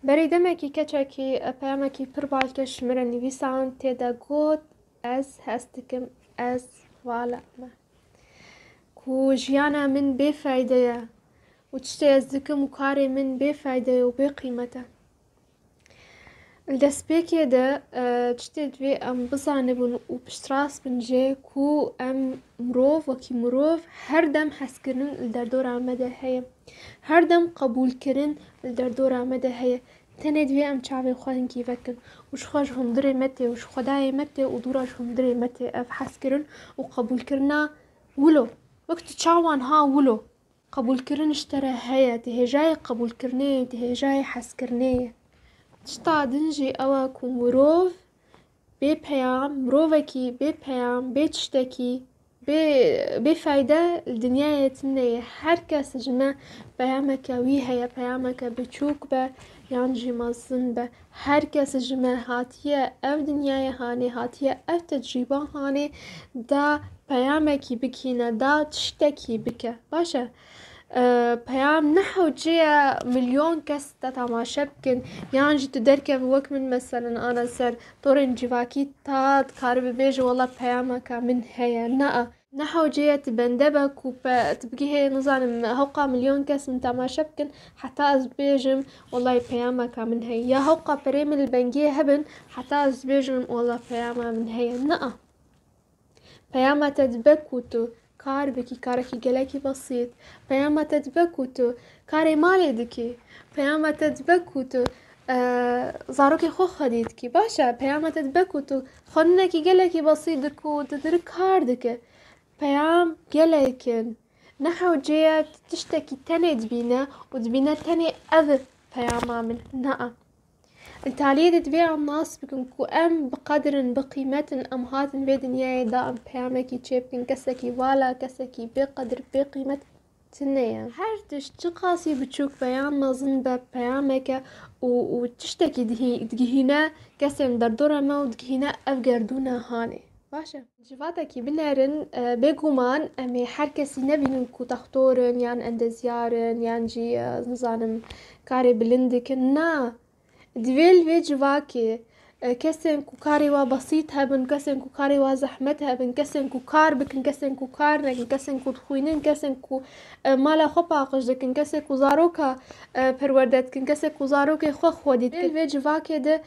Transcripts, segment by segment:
بەری دەمێکی کەچێکی پەیامێکی پڕ باڵکەش مرە نویسان تێدا گوت ئەس هەست دکم ئەس واڵەمە کو ژیانە من بێفایدەیە و تشتێ ئەس دکم و کارێ من بێفایدەیە و بێ قیمەتە. دەستپێکێدا تشتێ دوێ ئەم بزانبوون و پشتڕاست بنجێ کو ئەم مرۆڤ وەکی مرۆڤ هەردەم حەزکردن لە دەردۆرا مەدە هەیە، هەردەم قبولکردن لە دەردۆرا مەدە هەیە. تەنێ دوێ ئەم چاوێ خۆنکی vekin وش خۆش هەمدرێ مەتێ وش خۆدایێ مەتێ و دووڕەش هەمدرێ مەتێ ئەف حەزکردن و قبولکردنا ولۆ وەک تو چاوان ها ولۆ قبولکردن شتەرە هەیە تهێژای قبولکردنەیە تهێژای حەزکردنەیە. تشتا دنجی ئەوە کو مرۆڤ بێ پەیام مرۆڤێکی بێ پەیام بێ تشتێکی بێفایدە لە دنیایەتی نەیە. هەر کەس ژمە پەیامێکە وی هەیە پەیامێکە بچووک بە یان جی مەزن بە هەر کەس ژمە هاتیە ئەو دنیایە هانێ هاتیە ئەو تەجریبە هانێ دا پەیامێکی بکینە دا تشتێکی بکە باشە. پەیام نەحەوجەیە ملیۆن کەس تا تەماشە بکەن یان جی تو دەرکەوی وەک من مەسەلەن ئانە سەر تۆڕێن جیواکی تا کار ببێژە وەڵا پەیامەکە من هەیە نەئە نەحەوجەیە تبەندە بە کو تبگی هەیە نزانم هەوقا ملیۆن کەس من تەماشە بکەن حتا ئەس بێژم وەڵای پەیامەکە من هەیە یا هەوقا پەرێ من بەنگێ هەبن حتا ئەس بێژم وەڵا پەیامە من هەیە نەئە. پەیامەتە دبە کو تو کار بکی کارێکی گەلێکی بەسیت پەیامەتە دبە کو تو کارێ مالێ دکێ پەیامەتە دبە کو تو زارۆکێ خۆ خەدیتکی باشە پەیامەتە دبە کو تو خوێندنێکی گەلێکی بەسیت دکو ددر کار دکە پەیام گەلێکن نەحەوجەیە تشتێکی تەنێ دبینە و دبینە تەنێ ئەڤ پەیاما من نەئە. التالية دبي عم ناس بكم كو أم بقدرن بقيمتن أم هاتن بي دنياي دا أم بيامكي تشيبكن كسكي والا كسكي بقدر بقيمت تنيا هر تشتقاسي بتشوك بيام مازن با بيامك و تشتكي دهينا كسن دردورا ما و دهينا أفجردونا هاني باشا جواتكي بنارن بيقومان أمي هر كسي نبينن كو تختورن يان اندزيارن يان جي نظانم كاري بلندكن نا دویل وی جواکی کسین کو کاری وا بسیط هبن کسین کو کاری وا زحمت هبن کسین کو کار بکن کسین کو کار نکن کسین کو خوینن کسین کو مالا خو پاقش دکن کسین کو زاروکا پروردت کن کسین کو زاروک خو خودید وی جواکی ده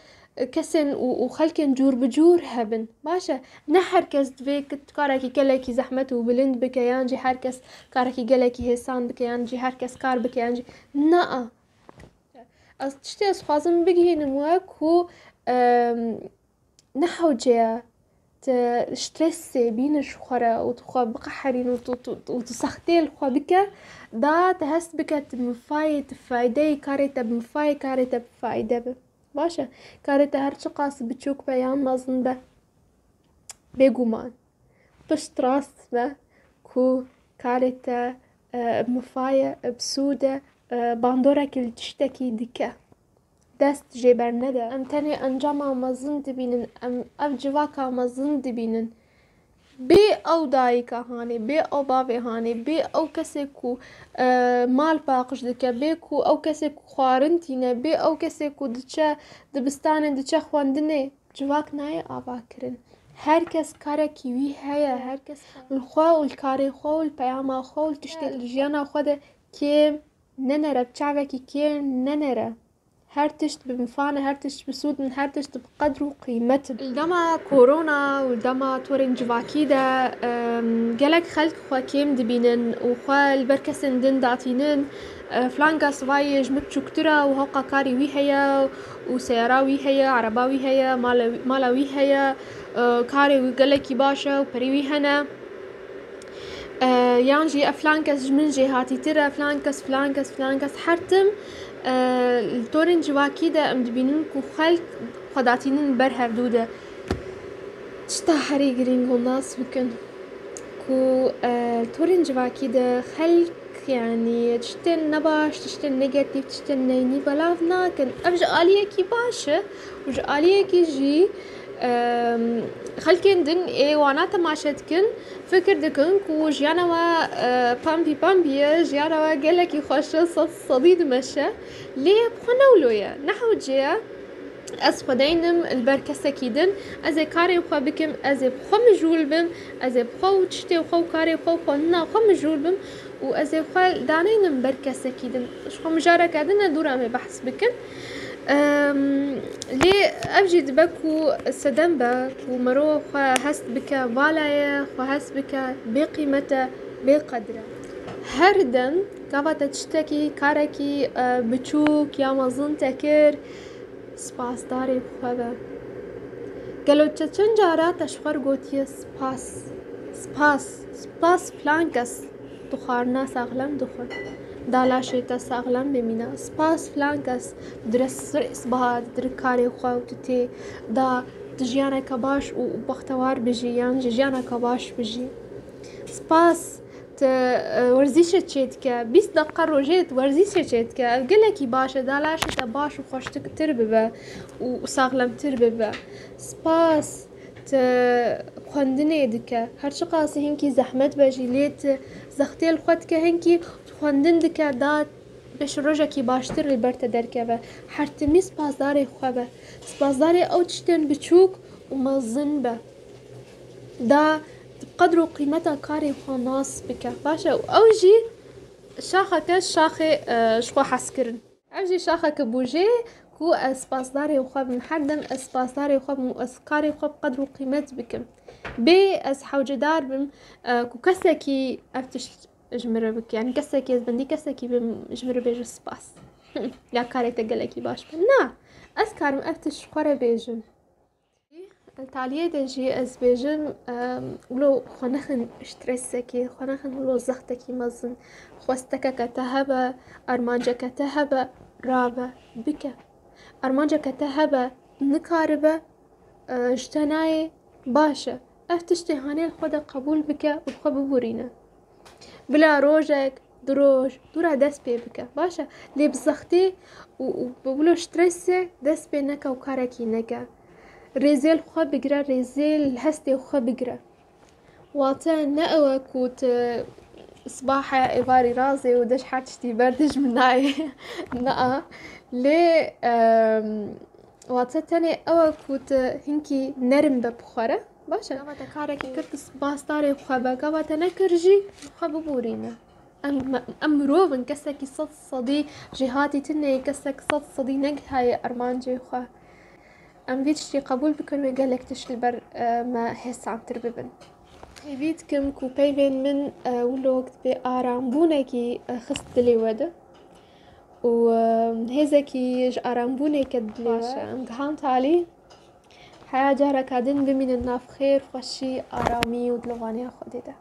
کسین و خلکن جور بجور هبن باشه نه هر کس دوی کاری کی کلا کی زحمت و بلند بکیان جی هر کس کاری کی گلا کی حسان بکیان جی هر کس کار بکیان جی نه از تشتي از خوازم بگهینم وەکو نەحەوجەیە شترێسێ بینش خوارە و تخوا بقەحەرین و تسەختێ لخوا بکە دا تهەست بکە تمفایە تفایدەی کارێتە بمفایە کارێتە بفایدە بە باشە کارێتە هەرچی قاس بچووک بە یان مەزن بە بێگومان پشت ڕاست بە کو کارێتە مفایە بسوودە باندۆرێکی تشتێکی دیکە دەست جێبەر نەدە ئەم تەنێ ئەنجاما مەزن دبینن ئەم ئەف جواکا مەزن دبینن بێ ئەو دایکە هانێ بێ ئەو باوێ هانێ بێ ئەو کەسێک و مال پاقش دکە بێ کو ئەو کەسێک و خواردنتینە بێ ئەو کەسێک و دچە دبستانێ دچە خواندنێ جواک نایە ئاواکردن هەر کەس کارێکی وی هەیە هەر کەس خوا و کارێ خۆ و پەیاما خۆ و تشتێک ژیانە خۆدە کێم نەنەرە بچاوێکی کێ نەنەرە هەر تشت بمفانە هەر تشت بسوودن هەر تشت بقەدر و قیمەتن دەما کۆرۆنا و دەما تۆرێن جواکیدا gelek خەلک خوا کێم دبینن و خوا لەبەر کەسن دن داتینن فلان کەس وایە ژمە بچووکترە و هەوقا کاری وی هەیە و سەیارا وی هەیە عەرەبا وی هەیە ماڵە وی هەیە کارێ وی gelekî باشە و پەرێ وی هەنە یان جی فلان کەس من جێ هاتیترە فلان کەس هەرتم تۆرên civakî de em dibînin ku xelk xwedatînin ber hevdû de tişta herî girîng hûn nas bikin ku tôrên civakî de xelk yanî tiştên nebaş tiştên negetîv tiştên neynî belav nakin ev ji aliyekî baş e û ji aliyekî jî خەلکێن دن ئێوانە تەماشا دکن فکر دکن و ژیانەوە پامپی پامپیە ژیانەوە گەلێکی خۆشە سەدی دمەشە لێ بخۆ نەولۆیە نەحوجەیە ئەس خودینم البەر کەسێکی دن ئەزێ کارێ خۆ بکەم ئەزێ بخۆ مژول بم ئەزێ بخۆ و تشتێ خۆ و کارێ خۆ خۆنا خۆ مژول بم و ئەزێ خۆ دانەینم بەر کەسێکی دن خۆ مژارەکە دنە دوورامێ بەحس بکەن لێ ئەڤژی دبەک و سەدەم بە و مەرۆ خۆ هەست بکە والایە خۆ هەست بکە بێ قیمەتە بێ قەدرە هەر دەم کەواتە تشتێکی کارێکی بچووک یا مەزن تەکرد سپاسدارێ خۆ بە گەلۆچە چەند جارە تەشخەر گوتیە سپاس فلان کەس تو خواردنا ساغلام دخۆن دالاشێتە ساغلام بمینە سپاس فلان کەس درە سبەها در کارێ خۆ و تو تێ دا ژیانێکە باش و بەختەوار بژی یان ژیانێکە باش بژی سپاس وەرزیشە چێتکە 20 دقیقە ڕۆژێت وەرزیشە چێتکە گەلێکی باشە دالاشێتە باش و خۆشتر ببە و ساغلامتر ببە سپاس خوێندنێ دکە هەرچی قاسی هەنکی زەحمەت بەژی لێت زەختێل خۆتکە هەنکی خوێندن دکە دا بێش ڕۆژێکی باشتر لەبەرتە دەرکەوە هەرتمی سپاسدارێ خۆ بە سپاسدارێ ئەو تشتێن بچووک و مەزن بە دا قدر و قیمەتە کارێ خۆ ناس بکە باشە ئەو ژی شاخەکە شاخێ شخۆ حەسکردن ئەو ژی شاخەکە بوژێ کو سپاسدارێ خۆ بم هەردەم سپاسدارێ خۆ بم و ئەس کارێ خۆ قدر و قیمەت بکەم بێ ئەس حەوجەدار بم کو کەسێکی ئەف تشت ژمرە بکە یان کەسێکی ئەزبەندی کەسێکی بم ژمرە بێژە سپاس یا کارێتە گەلێکی باش بن نا ئەس کارم ئەف تشت خۆرە بێژم تالیە دەژی ئەس بێژم ولۆ خۆ نەخن شترەسێکی خۆ نەخن ولۆ زەختێکی مەزن خۆستەکەکەتە هەبە ئەرمانجەکەتە هەبە ڕابە بکە ئەرمانجەکەتە هەبە نکاربە شتە نایێ باشە ئەف تشتێ هەنێ خۆدە قبول بکە و خۆ ببورینە بلا ڕۆژێک درۆژ دوورە دەست پێ بکە باشە لێ بزەختێ و بلۆ شترەسێ دەست پێ نەکە و کارێکی نەکە رێزێل خۆ بگرە رێزێل هەستێ خۆ بگرە واتە نە ئەوە کوت سباحە ئێواری رازێ و دەش هەر تشتی بەردژ من نایێ نەئە لێ واتە تەنێ ئەوە کوت هینکی نەرم بە بخۆرە باشە ئەوەتە کارێکی کرد سپاسدارێ خۆ بە کەواتە نەکردژی خۆ ببورینە ئەم مرۆڤن کەسێکی 100% ژێهاتی تنێ کەسێک 100% نەک هەیە ئەرمانجێ خۆ ئەم وی تشتی قبول بکەن وێ گەلێک تشت لەبەر مە هێسانتر ببن هیویتکم کو پەیوێن من ولۆکت بێ ئارامبوونێکی خست دلێ وەدە و هێزێکیش ئارامبوونێکە دلێشە ئەم گەهان تالی حیا جارەکە دن بمینن ناف خێر خۆشی ئارامی و دلوانیا خۆ دێدا